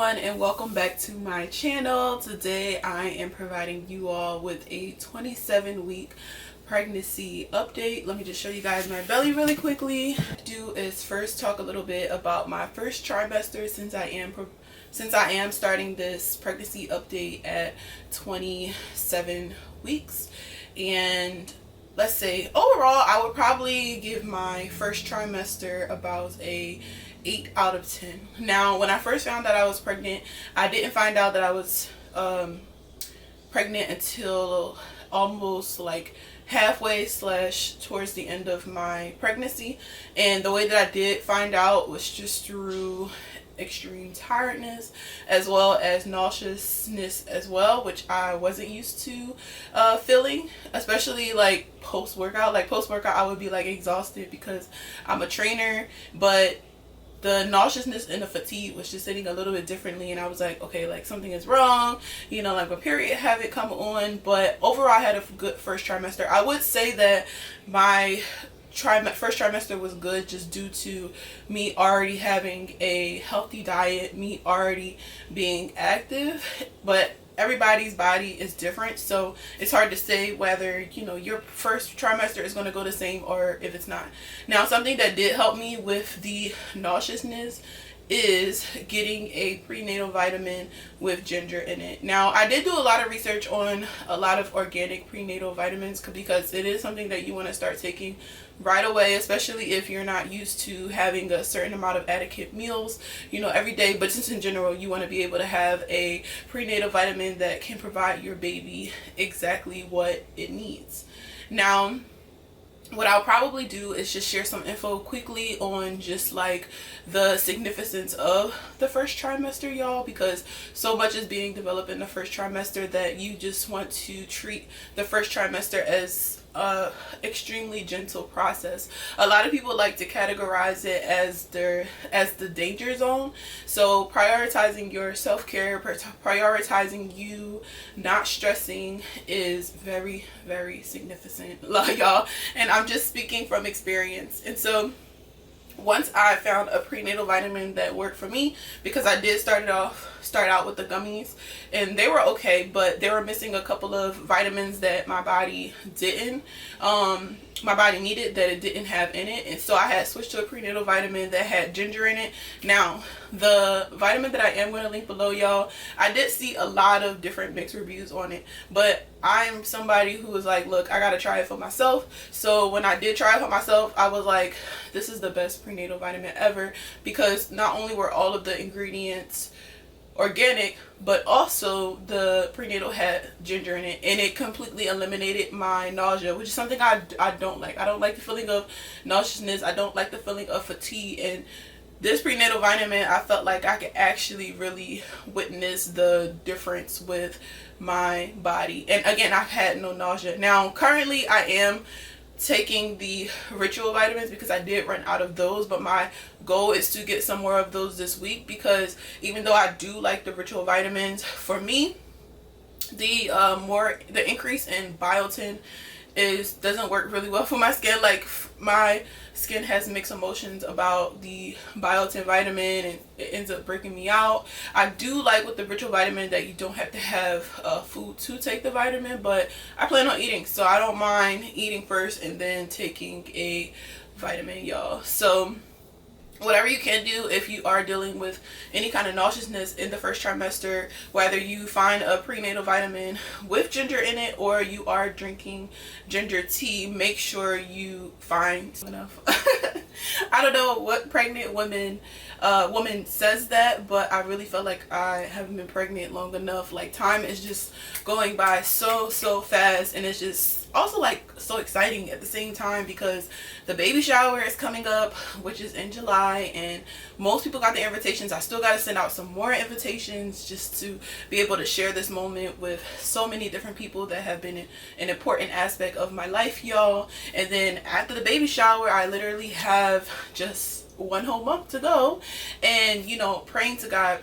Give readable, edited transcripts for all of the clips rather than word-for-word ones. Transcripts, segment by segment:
everyone, and welcome back to my channel. Today I am providing you all with a 27-week pregnancy update. Let me just show you guys my belly really quickly. What I do is first talk a little bit about my first trimester, since I am starting this pregnancy update at 27 weeks. And let's say overall I would probably give my first trimester about a 8 out of 10. Now, when I first found out I was pregnant, I didn't find out that I was pregnant until almost like halfway / towards the end of my pregnancy. And the way that I did find out was just through extreme tiredness as well as nauseousness as well, which I wasn't used to feeling, especially like post-workout. Like post-workout I would be like exhausted because I'm a trainer, but the nauseousness and the fatigue was just sitting a little bit differently, and I was like, okay, like something is wrong, you know, like my period haven't come on. But overall I had a good first trimester. I would say that my first trimester was good just due to me already having a healthy diet, me already being active, but everybody's body is different, so it's hard to say whether, you know, your first trimester is going to go the same or if it's not. Now, something that did help me with the nauseousness is getting a prenatal vitamin with ginger in it. Now, I did do a lot of research on a lot of organic prenatal vitamins because it is something that you want to start taking right away, especially if you're not used to having a certain amount of adequate meals, you know, every day. But just in general, you want to be able to have a prenatal vitamin that can provide your baby exactly what it needs. Now, what I'll probably do is just share some info quickly on just like the significance of the first trimester, y'all, because so much is being developed in the first trimester that you just want to treat the first trimester as extremely gentle process. A lot of people like to categorize it as the danger zone. So prioritizing your self-care, prioritizing you not stressing is very, very significant, y'all. And I'm just speaking from experience. And so once I found a prenatal vitamin that worked for me, because I did start out with the gummies, and they were okay, but they were missing a couple of vitamins that my body needed, that it didn't have in it. And so I had switched to a prenatal vitamin that had ginger in it. Now, the vitamin that I am going to link below, y'all, I did see a lot of different mixed reviews on it, but I'm somebody who was like, look, I gotta try it for myself. So when I did try it for myself, I was like, this is the best prenatal vitamin ever, because not only were all of the ingredients organic, but also the prenatal had ginger in it, and it completely eliminated my nausea, which is something I don't like. I don't like the feeling of nauseousness. I don't like the feeling of fatigue. And this prenatal vitamin, I felt like I could actually really witness the difference with my body. And again, I've had no nausea. Now, currently I am taking the ritual vitamins because I did run out of those, but my goal is to get some more of those this week, because even though I do like the ritual vitamins, for me the increase in biotin doesn't work really well for my skin. Like, my skin has mixed emotions about the biotin vitamin, and it ends up breaking me out. I do like with the ritual vitamin that you don't have to have food to take the vitamin, but I plan on eating, so I don't mind eating first and then taking a vitamin, y'all. So whatever you can do if you are dealing with any kind of nauseousness in the first trimester, whether you find a prenatal vitamin with ginger in it or you are drinking ginger tea, make sure you find enough. I don't know what pregnant woman says that, but I really feel like I haven't been pregnant long enough. Like, time is just going by so fast, and it's just also like so exciting at the same time, because the baby shower is coming up, which is in July, and most people got the invitations. I still got to send out some more invitations just to be able to share this moment with so many different people that have been an important aspect of my life, y'all. And then after the baby shower, I literally have just one whole month to go, and you know, praying to God,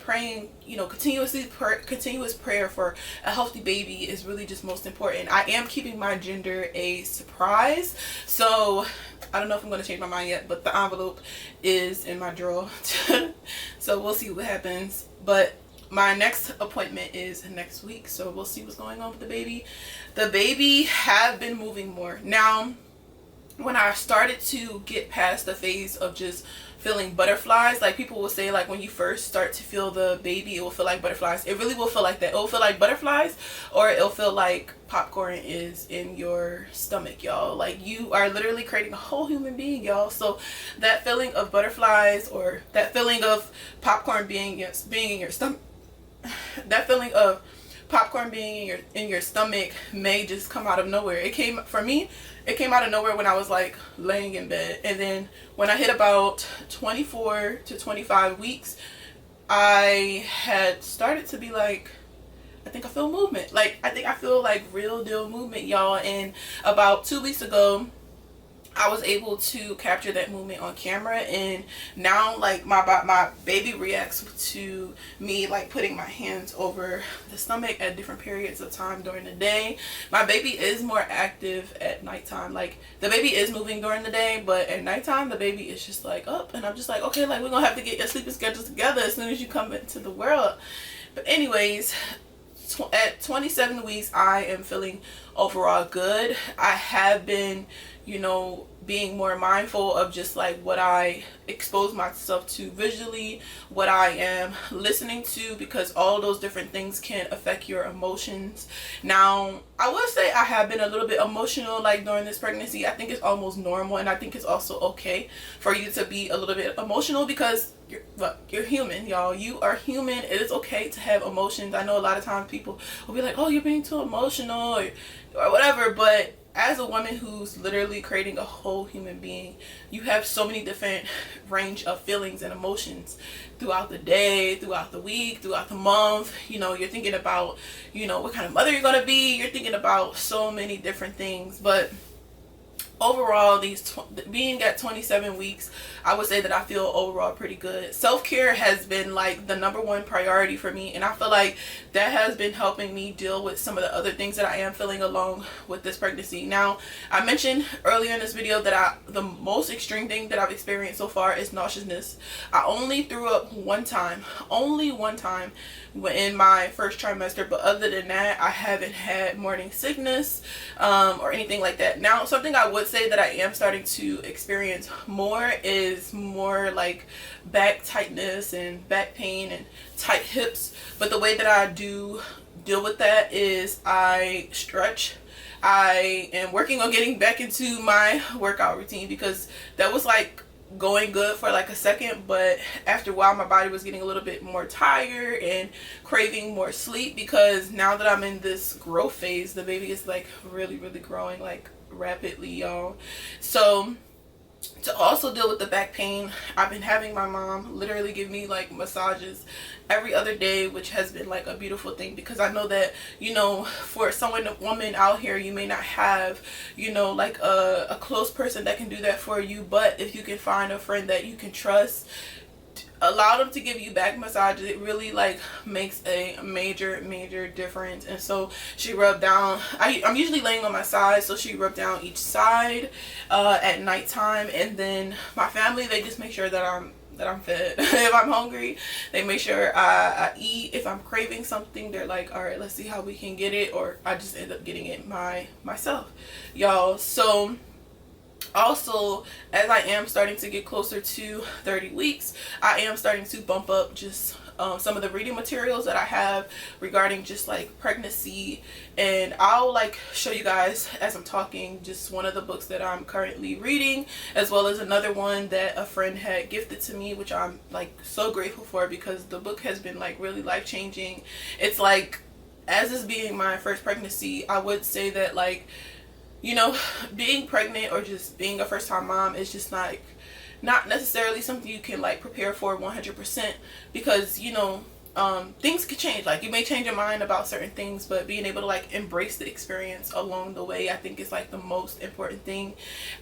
you know, continuous prayer for a healthy baby is really just most important. I am keeping my gender a surprise, so I don't know if I'm going to change my mind yet, but the envelope is in my drawer. So we'll see what happens. But my next appointment is next week, so we'll see what's going on with the baby. The baby have been moving more. Now, when I started to get past the phase of just feeling butterflies, like people will say, like when you first start to feel the baby, it will feel like butterflies. It really will feel like that. It will feel like butterflies, or it'll feel like popcorn is in your stomach, y'all. Like you are literally creating a whole human being, y'all. So that feeling of butterflies, or that feeling of popcorn being in your stomach, that feeling of popcorn being in your stomach may just come out of nowhere. It came out of nowhere when I was like laying in bed, and then when I hit about 24 to 25 weeks, I had started to be like, I think I feel movement. Like I think I feel like real deal movement, y'all. And about 2 weeks ago, I was able to capture that movement on camera, and now like my baby reacts to me like putting my hands over the stomach at different periods of time during the day. My baby is more active at nighttime. Like the baby is moving during the day, but at nighttime the baby is just like up, and I'm just like, okay, like we're gonna have to get your sleeping schedules together as soon as you come into the world. But anyways, at 27 weeks, I am feeling overall good. I have been, you know, being more mindful of just like what I expose myself to visually, what I am listening to, because all those different things can affect your emotions. Now, I would say I have been a little bit emotional like during this pregnancy. I think it's almost normal, and I think it's also okay for you to be a little bit emotional, because you're human, y'all. You are human. It is okay to have emotions. I know a lot of times people will be like, oh, you're being too emotional, or whatever, but as a woman who's literally creating a whole human being, you have so many different range of feelings and emotions throughout the day, throughout the week, throughout the month. You know, you're thinking about, you know, what kind of mother you're going to be. You're thinking about so many different things. But overall, being at 27 weeks, I would say that I feel overall pretty good. Self-care has been like the #1 priority for me, and I feel like that has been helping me deal with some of the other things that I am feeling along with this pregnancy. Now, I mentioned earlier in this video that the most extreme thing that I've experienced so far is nauseousness. I only threw up one time in my first trimester, but other than that, I haven't had morning sickness or anything like that. Now, something I would say that I am starting to experience more is more like back tightness and back pain and tight hips. But the way that I do deal with that is I stretch. I am working on getting back into my workout routine, because that was like going good for like a second, but after a while my body was getting a little bit more tired and craving more sleep, because now that I'm in this growth phase, the baby is like really growing like rapidly, y'all. So to also deal with the back pain, I've been having my mom literally give me like massages every other day, which has been like a beautiful thing, because I know that, you know, for a woman out here, you may not have, you know, like a close person that can do that for you, but if you can find a friend that you can trust, allow them to give you back massages. It really like makes a major difference. And so she rubbed down, I'm usually laying on my side, so she rubbed down each side at nighttime. And then my family, they just make sure that I'm fed. If I'm hungry, they make sure I eat. If I'm craving something, they're like, all right, let's see how we can get it, or I just end up getting it myself, y'all. So also, as I am starting to get closer to 30 weeks, I am starting to bump up just some of the reading materials that I have regarding just like pregnancy, and I'll like show you guys as I'm talking just one of the books that I'm currently reading, as well as another one that a friend had gifted to me, which I'm like so grateful for, because the book has been like really life-changing. It's like, as this being my first pregnancy, I would say that, like, you know, being pregnant or just being a first-time mom is just not necessarily something you can like prepare for 100%, because, you know, things could change. Like, you may change your mind about certain things, but being able to like embrace the experience along the way, I think is like the most important thing.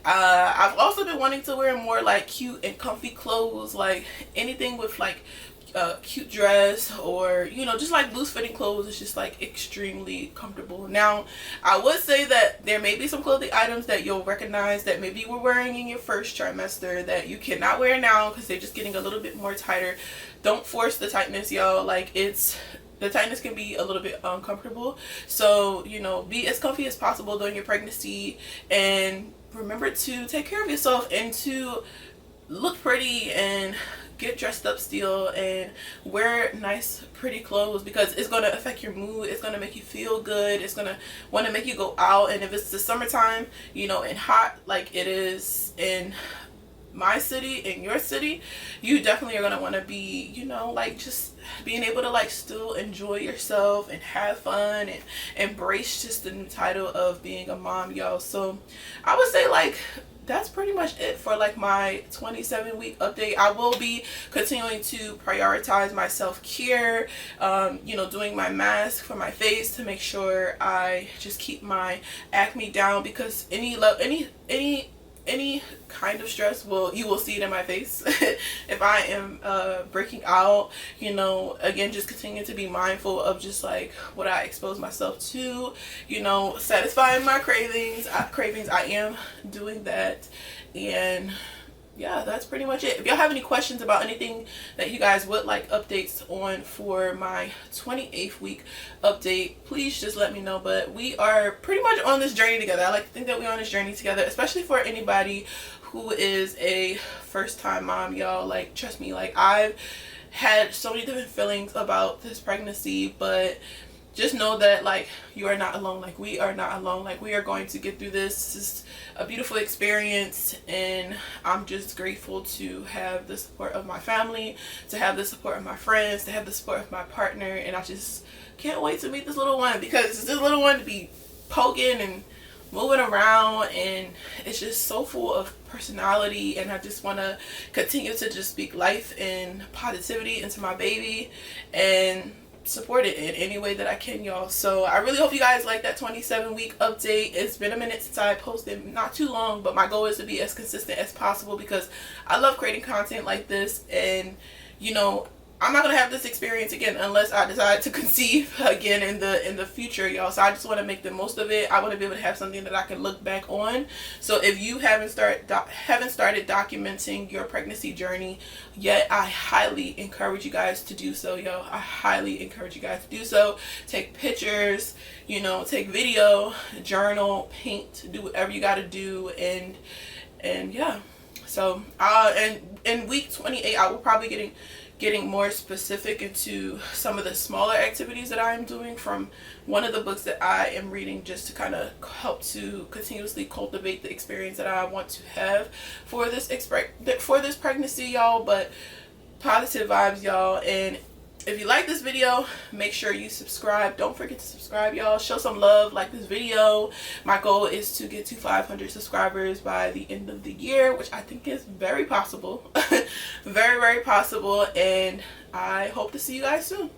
I've also been wanting to wear more like cute and comfy clothes, like anything with like a cute dress, or you know, just like loose fitting clothes. It's just like extremely comfortable. Now I would say that there may be some clothing items that you'll recognize that maybe you were wearing in your first trimester that you cannot wear now because they're just getting a little bit more tighter. Don't force the tightness, y'all. Like, the tightness can be a little bit uncomfortable, so you know, be as comfy as possible during your pregnancy, and remember to take care of yourself and to look pretty and get dressed up still and wear nice pretty clothes, because it's going to affect your mood. It's going to make you feel good. It's going to want to make you go out. And if it's the summertime, you know, and hot like it is in my city, in your city, you definitely are going to want to be, you know, like just being able to like still enjoy yourself and have fun and embrace just the new title of being a mom, y'all. So I would say like that's pretty much it for like my 27-week update. I will be continuing to prioritize my self-care, you know, doing my mask for my face to make sure I just keep my acne down, because any kind of stress you will see it in my face. If I am breaking out, you know, again, just continue to be mindful of just like what I expose myself to, you know, satisfying my cravings. I am doing that. And yeah, that's pretty much it. If y'all have any questions about anything that you guys would like updates on for my 28th week update, please just let me know. But we are pretty much on this journey together. I like to think that we're on this journey together, especially for anybody who is a first-time mom, y'all. Like, trust me, like, I've had so many different feelings about this pregnancy, but just know that like you are not alone. Like, we are not alone. Like, we are going to get through this. This is a beautiful experience, and I'm just grateful to have the support of my family, to have the support of my friends, to have the support of my partner, and I just can't wait to meet this little one, because this little one to be poking and moving around, and it's just so full of personality, and I just want to continue to just speak life and positivity into my baby and support it in any way that I can, y'all. So I really hope you guys like that 27-week update. It's been a minute since I posted, not too long, but my goal is to be as consistent as possible, because I love creating content like this. And you know, I'm not gonna have this experience again unless I decide to conceive again in the future, y'all. So I just want to make the most of it. I want to be able to have something that I can look back on. So if you haven't started documenting your pregnancy journey yet, I highly encourage you guys to do so, y'all. I highly encourage you guys to do so. Take pictures, you know, take video, journal, paint, do whatever you got to do, and yeah. So and in week 28, I will probably getting more specific into some of the smaller activities that I am doing from one of the books that I am reading, just to kind of help to continuously cultivate the experience that I want to have for this pregnancy, y'all. But positive vibes, y'all. And if you like this video, make sure you subscribe. Don't forget to subscribe, y'all. Show some love, like this video. My goal is to get to 500 subscribers by the end of the year, which I think is very possible. Very, very possible. And I hope to see you guys soon.